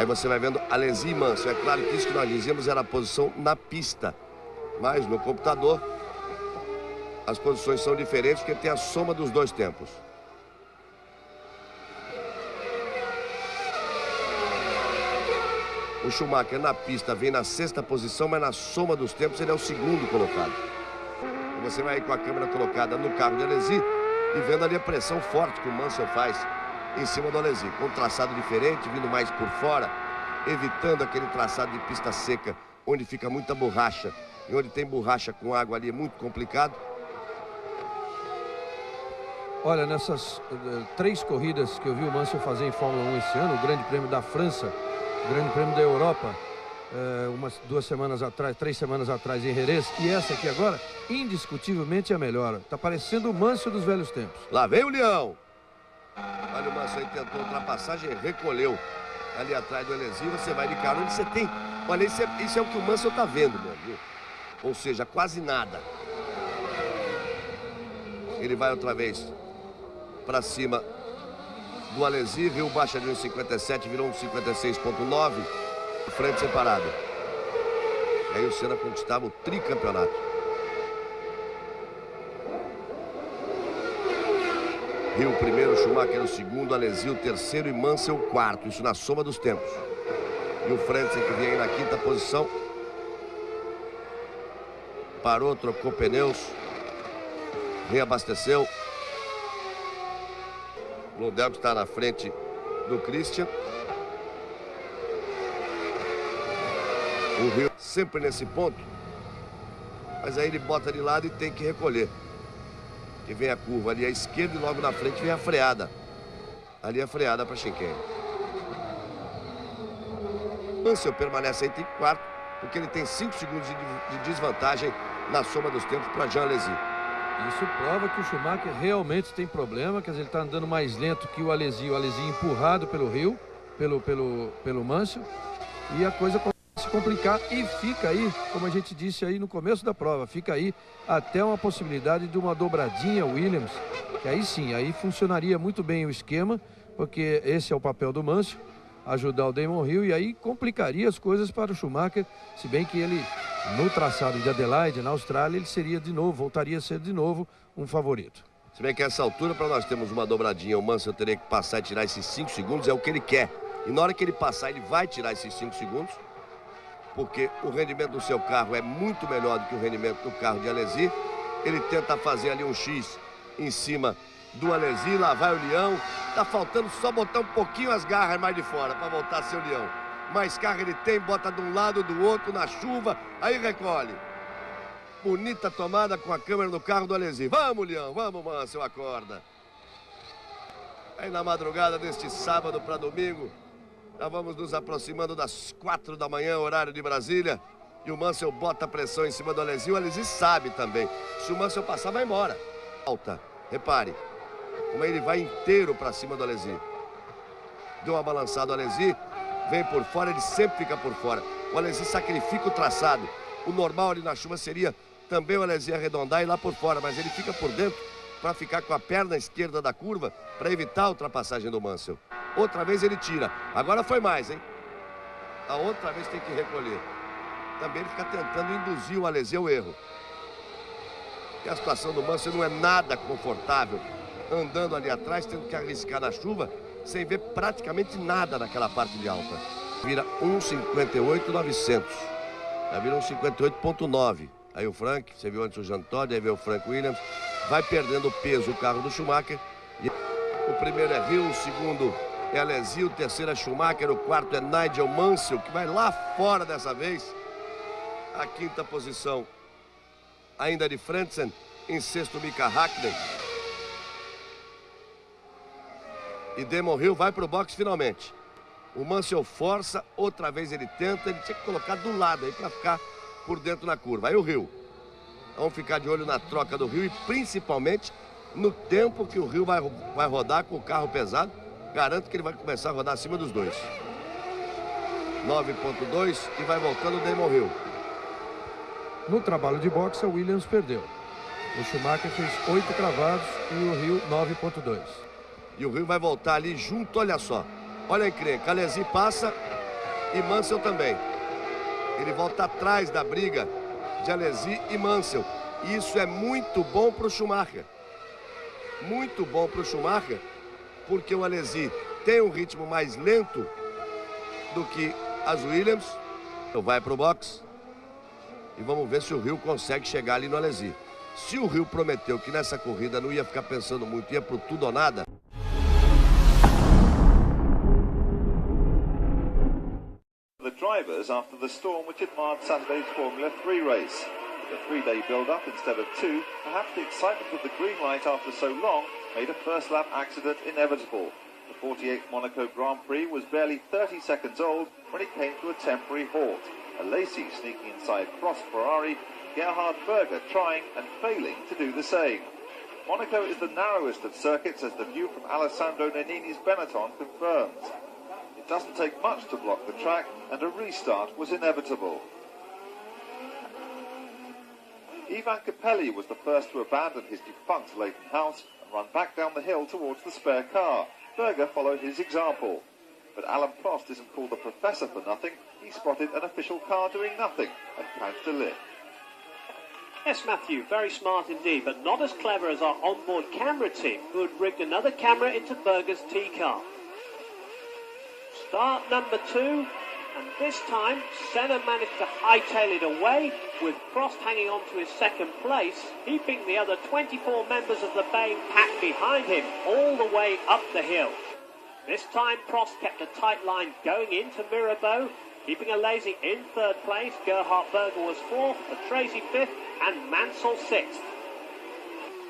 Aí você vai vendo Alesi e Mansell. É claro que isso que nós dizíamos era a posição na pista. Mas no computador, as posições são diferentes porque tem a soma dos dois tempos. O Schumacher na pista vem na 6ª posição, mas na soma dos tempos ele é o 2º colocado. E você vai aí com a câmera colocada no carro de Alesi e vendo ali a pressão forte que o Mansell faz em cima do Alesi. Com um traçado diferente, vindo mais por fora, evitando aquele traçado de pista seca, onde fica muita borracha. E onde tem borracha com água ali é muito complicado. Olha, nessas 3 corridas que eu vi o Mansell fazer em Fórmula 1 esse ano, o Grande Prêmio da França, o Grande Prêmio da Europa, umas 2 semanas atrás, 3 semanas atrás em Jerez, e essa aqui agora, indiscutivelmente é a melhor. Tá parecendo o Mansell dos velhos tempos. Lá vem o Leão. Olha, o Mansell tentou ultrapassagem, recolheu ali atrás do Alesi. Você vai de carona e você tem... Olha, isso é o que o Mansell tá vendo, meu amigo. Ou seja, quase nada. Ele vai outra vez para cima do Alesi, Rio baixa de 1,57, virou 1,56,9, frente separada. E aí o Senna conquistava o tricampeonato. Rio o primeiro, Schumacher o segundo, Alesi o terceiro e Mansell o quarto, isso na soma dos tempos. E o Frentzen que vem aí na 5ª posição. Parou, trocou pneus, reabasteceu. O Lundell que está na frente do Christian. O Rio sempre nesse ponto. Mas aí ele bota de lado e tem que recolher. Que vem a curva ali à esquerda e logo na frente vem a freada. Ali a freada para Chinquene. Mansell permanece entre quarto, porque ele tem 5 segundos de desvantagem na soma dos tempos para Jean Alesi. Isso prova que o Schumacher realmente tem problema, quer dizer, ele está andando mais lento que o Alesi empurrado pelo Rio, pelo Mansell, e a coisa começa a se complicar e fica aí, como a gente disse aí no começo da prova, fica aí até uma possibilidade de uma dobradinha Williams, que aí sim, aí funcionaria muito bem o esquema, porque esse é o papel do Mansell, ajudar o Damon Hill, e aí complicaria as coisas para o Schumacher, se bem que ele, no traçado de Adelaide, na Austrália, ele seria de novo, voltaria a ser de novo um favorito. Se bem que a essa altura, para nós termos uma dobradinha, o Mansell teria que passar e tirar esses 5 segundos, é o que ele quer. E na hora que ele passar, ele vai tirar esses 5 segundos, porque o rendimento do seu carro é muito melhor do que o rendimento do carro de Alesi. Ele tenta fazer ali um X em cima do Alesi, lá vai o Leão. Tá faltando só botar um pouquinho as garras mais de fora para voltar a ser o Leão. Mais carga ele tem, bota de um lado, do outro, na chuva, aí recolhe. Bonita tomada com a câmera no carro do Alesi. Vamos, Leão, vamos, Mansell, acorda. Aí na madrugada deste sábado para domingo, já vamos nos aproximando das 4 da manhã, horário de Brasília. E o Mansell bota a pressão em cima do Alesi. O Alesi sabe também, se o Mansell passar, vai embora. Alta, repare, como ele vai inteiro para cima do Alesi. Deu uma balançada o Alesi, vem por fora, ele sempre fica por fora. O Alesi sacrifica o traçado. O normal ali na chuva seria também o Alesi arredondar e ir lá por fora, mas ele fica por dentro para ficar com a perna esquerda da curva para evitar a ultrapassagem do Mansell. Outra vez ele tira. Agora foi mais, hein? A outra vez tem que recolher. Também ele fica tentando induzir o Alesi ao erro. E a situação do Mansell não é nada confortável. Andando ali atrás, tendo que arriscar na chuva, sem ver praticamente nada naquela parte de alta. Vira 1,58,900. Já vira 1,58,9. Aí o Frank, você viu antes o Jean Todt, aí vê o Frank Williams. Vai perdendo peso o carro do Schumacher. E o primeiro é Hill, o segundo é Alesi, o terceiro é Schumacher, o quarto é Nigel Mansell, que vai lá fora dessa vez. A 5ª posição ainda de Frentzen, em 6º Mika Hakkinen. E Damon Hill vai para o box finalmente. O Mansell força, outra vez ele tenta, ele tinha que colocar do lado aí para ficar por dentro na curva. Aí o Hill. Vamos ficar de olho na troca do Hill e principalmente no tempo que o Hill vai rodar com o carro pesado. Garanto que ele vai começar a rodar acima dos dois. 9,2 e vai voltando o Damon Hill. No trabalho de boxe, o Williams perdeu. O Schumacher fez 8 cravados e o Hill 9,2. E o Hill vai voltar ali junto, olha só. Olha a encrenca, Alesi passa e Mansell também. Ele volta atrás da briga de Alesi e Mansell. E isso é muito bom para o Schumacher. Muito bom para o Schumacher, porque o Alesi tem um ritmo mais lento do que as Williams. Então vai para o box e vamos ver se o Hill consegue chegar ali no Alesi. Se o Hill prometeu que nessa corrida não ia ficar pensando muito, ia pro tudo ou nada. The drivers after the storm which had marred Saturday's Formula 3 race. With a 3-day build-up instead of 2, perhaps the excitement of the green light after so long made a first-lap accident inevitable. The 48th Monaco Grand Prix was barely 30 seconds old when it came to a temporary halt. Alesi sneaking inside Prost Ferrari, Gerhard Berger trying and failing to do the same. Monaco is the narrowest of circuits, as the view from Alessandro Nannini's Benetton confirms. It doesn't take much to block the track, and a restart was inevitable. Ivan Capelli was the first to abandon his defunct Leighton House and run back down the hill towards the spare car. Berger followed his example. But Alain Prost isn't called the professor for nothing. He spotted an official car doing nothing and pounced a lift. Yes, Matthew, very smart indeed, but not as clever as our onboard camera team, who had rigged another camera into Berger's T-car. Start number 2, and this time Senna managed to hightail it away, with Prost hanging on to his second place, keeping the other 24 members of the Bain pack behind him all the way up the hill. This time Prost kept a tight line going into Mirabeau, keeping Alesi in third place. Gerhard Berger was fourth, Patrese fifth, and Mansell sixth.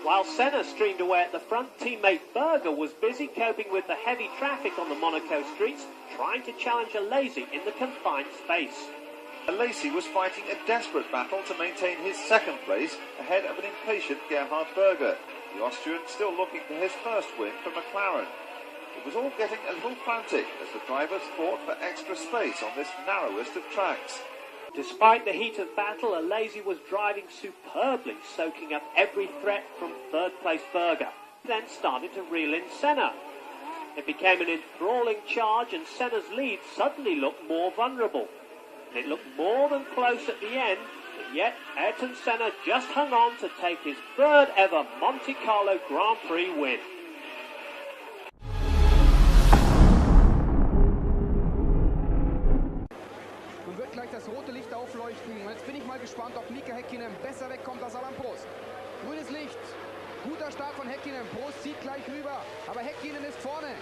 While Senna streamed away at the front, teammate Berger was busy coping with the heavy traffic on the Monaco streets, trying to challenge Alesi in the confined space. Alesi was fighting a desperate battle to maintain his second place ahead of an impatient Gerhard Berger, the Austrian still looking for his first win for McLaren. It was all getting a little frantic as the drivers fought for extra space on this narrowest of tracks. Despite the heat of battle, Alesi was driving superbly, soaking up every threat from third-place Berger. He then started to reel in Senna. It became an enthralling charge, and Senna's lead suddenly looked more vulnerable. And it looked more than close at the end, but yet Ayrton Senna just hung on to take his third ever Monte Carlo Grand Prix win. Das rote Licht aufleuchten. Und jetzt bin ich mal gespannt, ob Mika Häkkinen besser wegkommt als Alain Prost. Grünes Licht. Guter Start von Häkkinen. Prost zieht gleich rüber. Aber Häkkinen ist vorne.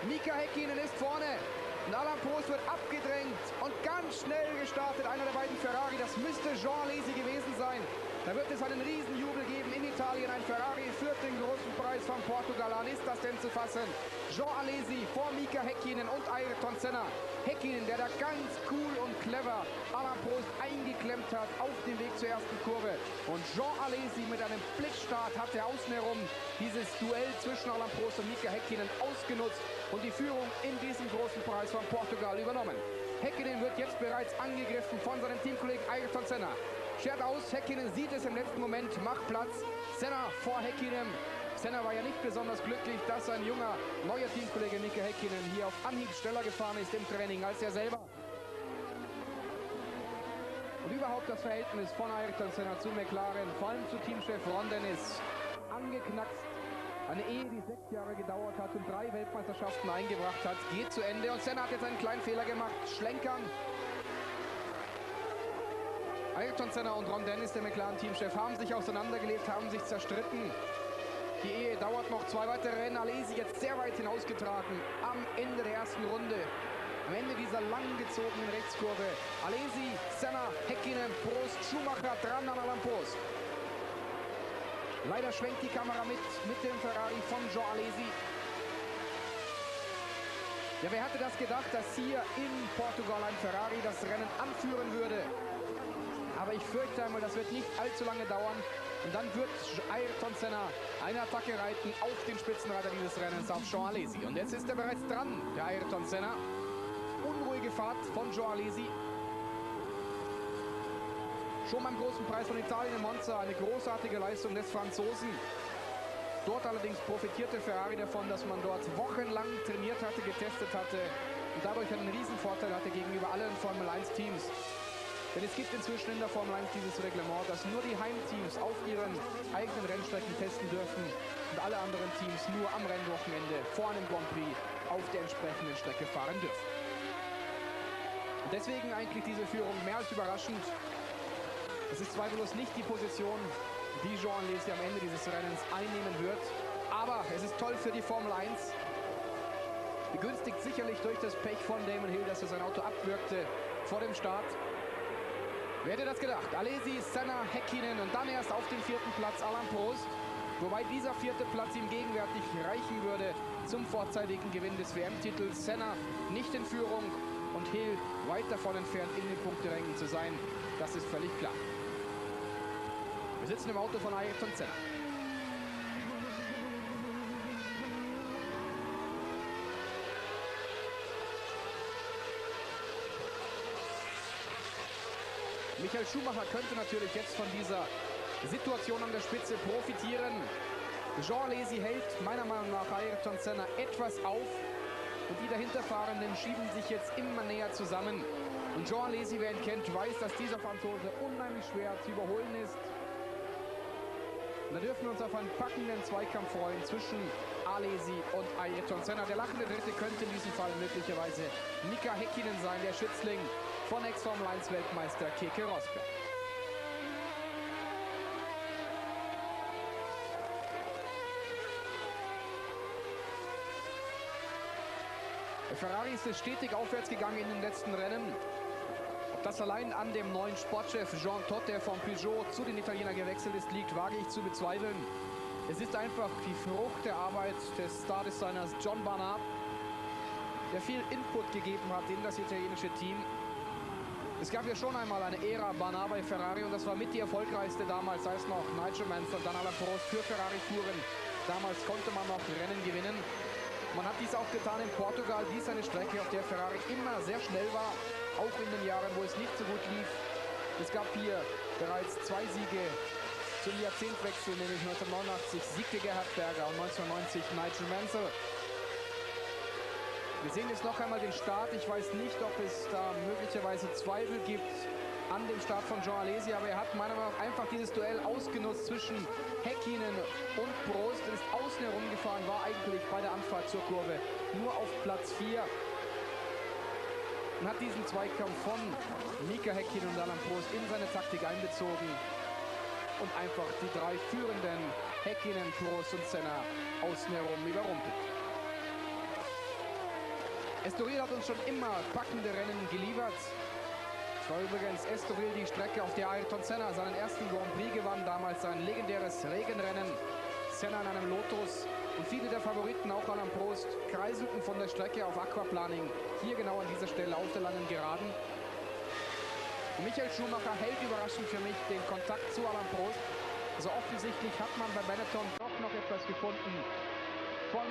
Mika Häkkinen ist vorne. Und Alain Prost wird abgedrängt und ganz schnell gestartet. Einer der beiden Ferrari. Das müsste Jean Alesi gewesen sein. Da wird es einen Riesenjubel geben in Italien. Ein Ferrari führt den großen Preis von Portugal an. Ist das denn zu fassen? Jean Alesi vor Mika Häkkinen und Ayrton Senna. Häkkinen, der da ganz cool und clever Alain Prost eingeklemmt hat auf dem Weg zur ersten Kurve. Und Jean Alesi mit einem Blitzstart hat er außen herum dieses Duell zwischen Alain Prost und Mika Häkkinen ausgenutzt und die Führung in diesem großen Preis von Portugal übernommen. Häkkinen wird jetzt bereits angegriffen von seinem Teamkollegen Ayrton Senna. Schert aus, Häkkinen sieht es im letzten Moment, macht Platz. Senna vor Häkkinen. Senna war ja nicht besonders glücklich, dass sein junger, neuer Teamkollege Mika Häkkinen hier auf Anhieb schneller gefahren ist im Training als er selber. Und überhaupt das Verhältnis von Ayrton Senna zu McLaren, vor allem zu Teamchef Ron Dennis, angeknackst. Eine Ehe, die 6 Jahre gedauert hat und 3 Weltmeisterschaften eingebracht hat, geht zu Ende. Und Senna hat jetzt einen kleinen Fehler gemacht, Schlenkern. Ayrton Senna und Ron Dennis, der McLaren-Teamchef, haben sich auseinandergelebt, haben sich zerstritten. Die Ehe dauert noch 2 weitere Rennen. Alesi jetzt sehr weit hinausgetragen am Ende der ersten Runde. Am Ende dieser langgezogenen Rechtskurve. Alesi, Senna, Häkkinen, Prost, Schumacher dran an Alain Prost. Leider schwenkt die Kamera mit dem Ferrari von Jean Alesi. Ja, wer hatte das gedacht, dass hier in Portugal ein Ferrari das Rennen anführen würde? Aber ich fürchte einmal, das wird nicht allzu lange dauern. Und dann wird Ayrton Senna eine Attacke reiten auf den Spitzenreiter dieses Rennens, auf Jean Alesi. Und jetzt ist er bereits dran, der Ayrton Senna. Unruhige Fahrt von Jean Alesi. Schon beim großen Preis von Italien in Monza eine großartige Leistung des Franzosen. Dort allerdings profitierte Ferrari davon, dass man dort wochenlang trainiert hatte, getestet hatte. und dadurch einen riesen Vorteil hatte gegenüber allen Formel 1 Teams. Denn es gibt inzwischen in der Formel 1 dieses Reglement, dass nur die Heimteams auf ihren eigenen Rennstrecken testen dürfen und alle anderen Teams nur am Rennwochenende vor einem Grand Prix auf der entsprechenden Strecke fahren dürfen. Und deswegen eigentlich diese Führung mehr als überraschend. Es ist zweifellos nicht die Position, die Jean Alesi am Ende dieses Rennens einnehmen wird. Aber es ist toll für die Formel 1. Begünstigt sicherlich durch das Pech von Damon Hill, dass er sein Auto abwürgte vor dem Start. Wer hätte das gedacht? Alesi, Senna, Häkkinen und dann erst auf dem 4. Platz Alain Prost. Wobei dieser 4. Platz ihm gegenwärtig reichen würde zum vorzeitigen Gewinn des WM-Titels. Senna nicht in Führung und Hill weit davon entfernt, in den Punkterängen zu sein. Das ist völlig klar. Wir sitzen im Auto von Ayrton Senna. Michael Schumacher könnte natürlich jetzt von dieser Situation an der Spitze profitieren. Jean Alesi hält meiner Meinung nach Ayrton Senna etwas auf und die dahinterfahrenden schieben sich jetzt immer näher zusammen. Und Jean Alesi, wer ihn kennt, weiß, dass dieser Franzose unheimlich schwer zu überholen ist. Und da dürfen wir uns auf einen packenden Zweikampf freuen zwischen Alesi und Ayrton Senna. Der lachende Dritte könnte in diesem Fall möglicherweise Mika Häkkinen sein, der Schützling von Ex-Formel 1-Weltmeister Keke Rosberg. Der Ferrari ist es stetig aufwärts gegangen in den letzten Rennen. Ob das allein an dem neuen Sportchef Jean Todt, der von Peugeot zu den Italienern gewechselt ist, liegt, wage ich zu bezweifeln. Es ist einfach die Frucht der Arbeit des Star-Designers John Barnard, der viel Input gegeben hat in das italienische Team. Es gab ja schon einmal eine Ära Barnard bei Ferrari und das war mit die erfolgreichste damals, als noch Nigel Mansell und dann Alain Prost für Ferrari fuhren. Damals konnte man noch Rennen gewinnen. Man hat dies auch getan in Portugal. Dies eine Strecke, auf der Ferrari immer sehr schnell war, auch in den Jahren, wo es nicht so gut lief. Es gab hier bereits 2 Siege zum Jahrzehntwechsel, nämlich 1989 siegte Gerhard Berger und 1990 Nigel Mansell. Wir sehen jetzt noch einmal den Start. Ich weiß nicht, ob es da möglicherweise Zweifel gibt an dem Start von Jean Alesi, aber er hat meiner Meinung nach einfach dieses Duell ausgenutzt zwischen Häkkinen und Prost. Er ist außen herum gefahren, war eigentlich bei der Anfahrt zur Kurve nur auf Platz 4 und hat diesen Zweikampf von Mika Häkkinen und Alain Prost in seine Taktik einbezogen und einfach die 3 führenden Häkkinen, Prost und Senna außen herum überrumpelt. Estoril hat uns schon immer packende Rennen geliefert. Es war übrigens Estoril die Strecke, auf der Ayrton Senna seinen ersten Grand Prix gewann, damals sein legendäres Regenrennen. Senna in einem Lotus und viele der Favoriten, auch Alain Prost, kreiselten von der Strecke auf Aquaplaning, hier genau an dieser Stelle auf der langen Geraden. Und Michael Schumacher hält überraschend für mich den Kontakt zu Alain Prost. Also offensichtlich hat man bei Benetton doch noch etwas gefunden von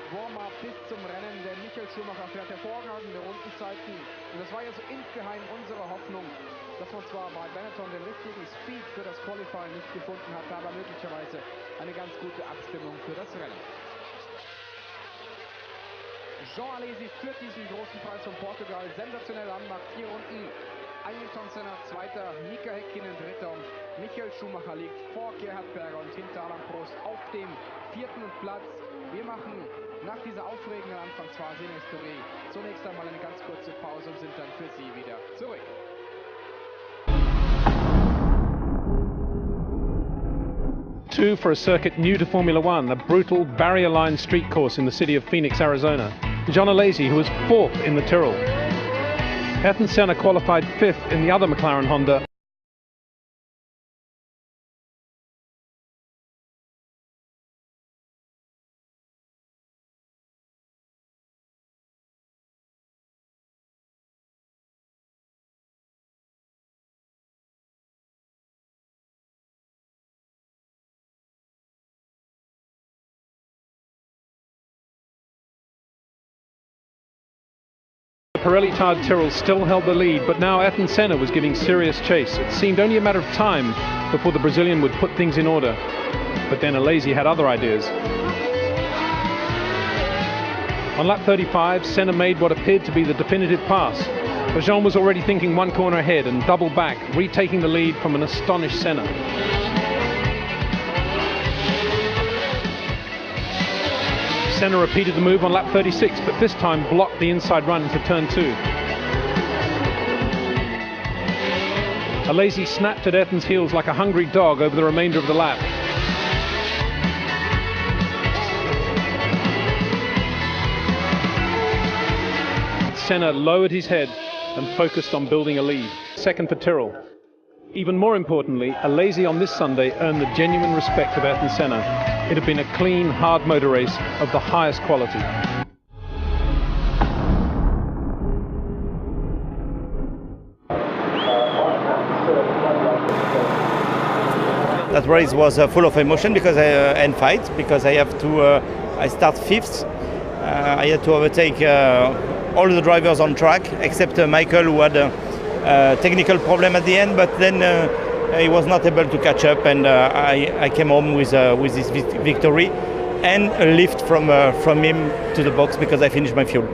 Warm-up bis zum Rennen, denn Michael Schumacher fährt hervorragende Rundenzeiten. Und das war ja so insgeheim unsere Hoffnung, dass man zwar bei Benetton den richtigen Speed für das Qualifying nicht gefunden hat, aber möglicherweise eine ganz gute Abstimmung für das Rennen. Jean Alesi führt diesen großen Preis von Portugal sensationell an, nach 4 Runden. Ayrton Senna Zweiter, Mika Häkkinen Dritter und Michael Schumacher liegt vor Gerhard Berger und hinter Alain Prost auf dem 4. Platz. Wir machen nach dieser aufregenden Anfangsphase in Estoril zunächst einmal eine ganz kurze Pause und sind dann für Sie wieder zurück. Two for a circuit new to Formula One, a brutal barrier-lined street course in the city of Phoenix, Arizona. Jean Alesi, who was 4th in the Tyrrell. Ayrton Senna qualified 5th in the other McLaren Honda. Pirelli-tarred Tyrrell still held the lead, but now Ayrton Senna was giving serious chase. It seemed only a matter of time before the Brazilian would put things in order. But then Alesi had other ideas. On lap 35, Senna made what appeared to be the definitive pass, but Jean was already thinking one corner ahead and doubled back, retaking the lead from an astonished Senna. Senna repeated the move on lap 36, but this time blocked the inside run into turn 2. Alesi snapped at Ayrton's heels like a hungry dog over the remainder of the lap. Senna lowered his head and focused on building a lead. Second for Tyrrell. Even more importantly, Alesi on this Sunday earned the genuine respect of Ayrton Senna. It had been a clean, hard motor race of the highest quality. That race was full of emotion and fight, because I have to. I start 5th. I had to overtake all the drivers on track except Michael, who had a technical problem at the end. But then he was not able to catch up, and I came home with this victory and a lift from him to the box because I finished my fuel.